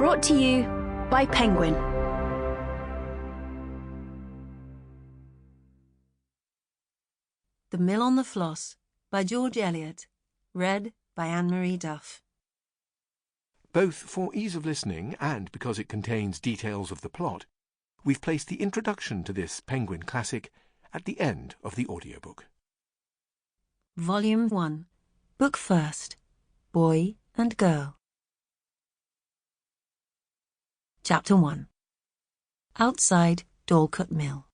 Brought to you by Penguin. The Mill on the Floss by George Eliot. Read by Anne-Marie Duff. Both for ease of listening and because it contains details of the plot, we've placed the introduction to this Penguin classic at the end of the audiobook. Volume 1. Book First. Boy and Girl. Chapter 1. Outside Dorlcote Mill.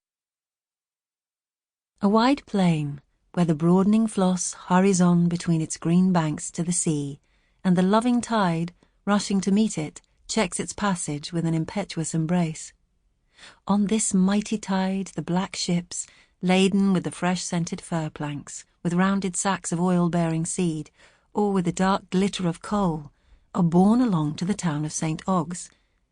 A wide plain, where the broadening Floss hurries on between its green banks to the sea, and the loving tide, rushing to meet it, checks its passage with an impetuous embrace. On this mighty tide the black ships, laden with the fresh-scented fir planks, with rounded sacks of oil-bearing seed, or with the dark glitter of coal, are borne along to the town of St. Ogg's,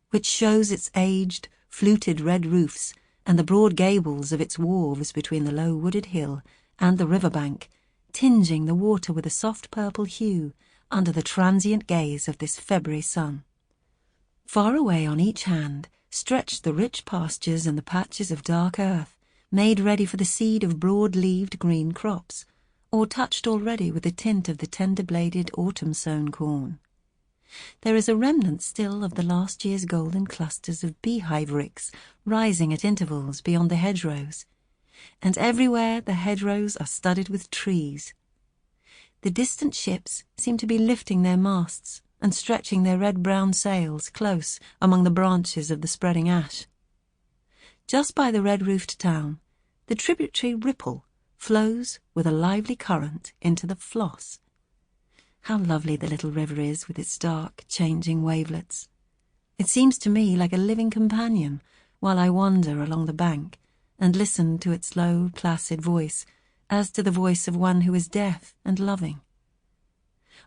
which shows its aged, fluted red roofs and the broad gables of its wharves between the low wooded hill and the river-bank, tinging the water with a soft purple hue under the transient gaze of this February sun. Far away on each hand stretched the rich pastures and the patches of dark earth, made ready for the seed of broad-leaved green crops, or touched already with the tint of the tender-bladed autumn-sown corn. There is a remnant still of the last year's golden clusters of beehive ricks rising at intervals beyond the hedgerows, and everywhere the hedgerows are studded with trees. The distant ships seem to be lifting their masts and stretching their red-brown sails close among the branches of the spreading ash. Just by the red-roofed town, the tributary Ripple flows with a lively current into the Floss. How lovely the little river is with its dark, changing wavelets. It seems to me like a living companion while I wander along the bank and listen to its low, placid voice, as to the voice of one who is deaf and loving.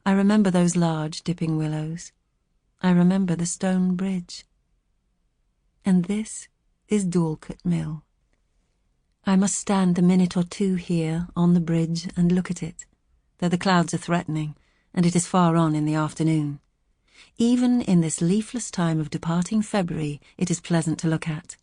I remember those large, dipping willows. I remember the stone bridge. And this is Dorlcote Mill. I must stand a minute or two here on the bridge and look at it, though the clouds are threatening, and it is far on in the afternoon. Even in this leafless time of departing February it is pleasant to look at.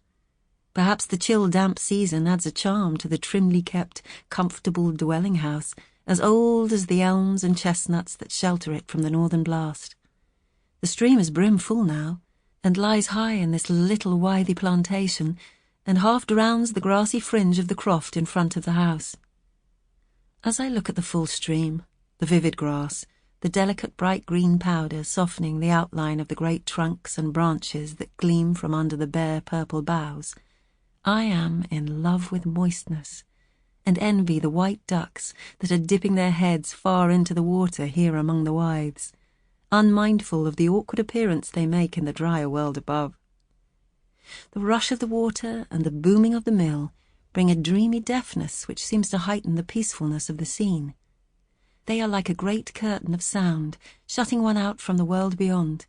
Perhaps the chill, damp season adds a charm to the trimly kept, comfortable dwelling-house, as old as the elms and chestnuts that shelter it from the northern blast. The stream is brim-full now, and lies high in this little withy plantation, and half drowns the grassy fringe of the croft in front of the house. As I look at the full stream, the vivid grass, the delicate bright green powder softening the outline of the great trunks and branches that gleam from under the bare purple boughs, I am in love with moistness, and envy the white ducks that are dipping their heads far into the water here among the withes, unmindful of the awkward appearance they make in the drier world above. The rush of the water and the booming of the mill bring a dreamy deafness which seems to heighten the peacefulness of the scene. They are like a great curtain of sound, shutting one out from the world beyond.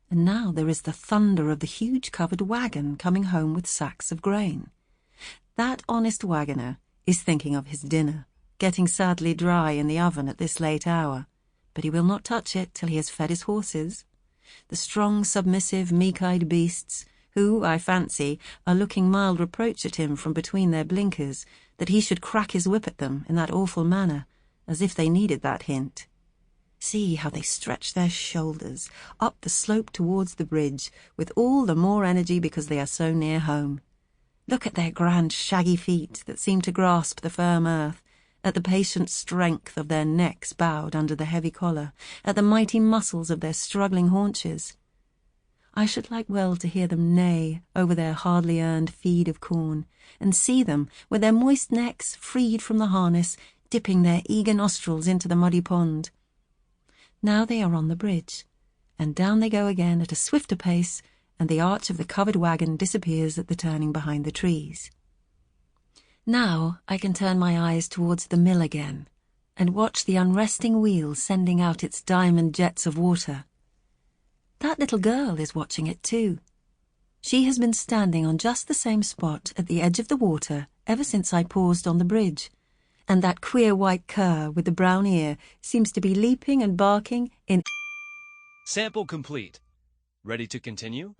And now there is the thunder of the huge covered wagon coming home with sacks of grain. That honest wagoner is thinking of his dinner, getting sadly dry in the oven at this late hour, but he will not touch it till he has fed his horses, the strong, submissive, meek-eyed beasts, who, I fancy, are looking mild reproach at him from between their blinkers, that he should crack his whip at them in that awful manner, as if they needed that hint. See how they stretch their shoulders up the slope towards the bridge, with all the more energy because they are so near home. Look at their grand shaggy feet that seem to grasp the firm earth, at the patient strength of their necks bowed under the heavy collar, at the mighty muscles of their struggling haunches. I should like well to hear them neigh over their hardly earned feed of corn, and see them, with their moist necks freed from the harness, dipping their eager nostrils into the muddy pond. Now they are on the bridge, and down they go again at a swifter pace, and the arch of the covered wagon disappears at the turning behind the trees. Now I can turn my eyes towards the mill again, and watch the unresting wheel sending out its diamond jets of water. That little girl is watching it too. She has been standing on just the same spot at the edge of the water ever since I paused on the bridge, and that queer white cur with the brown ear seems to be leaping and barking in... Sample complete. Ready to continue?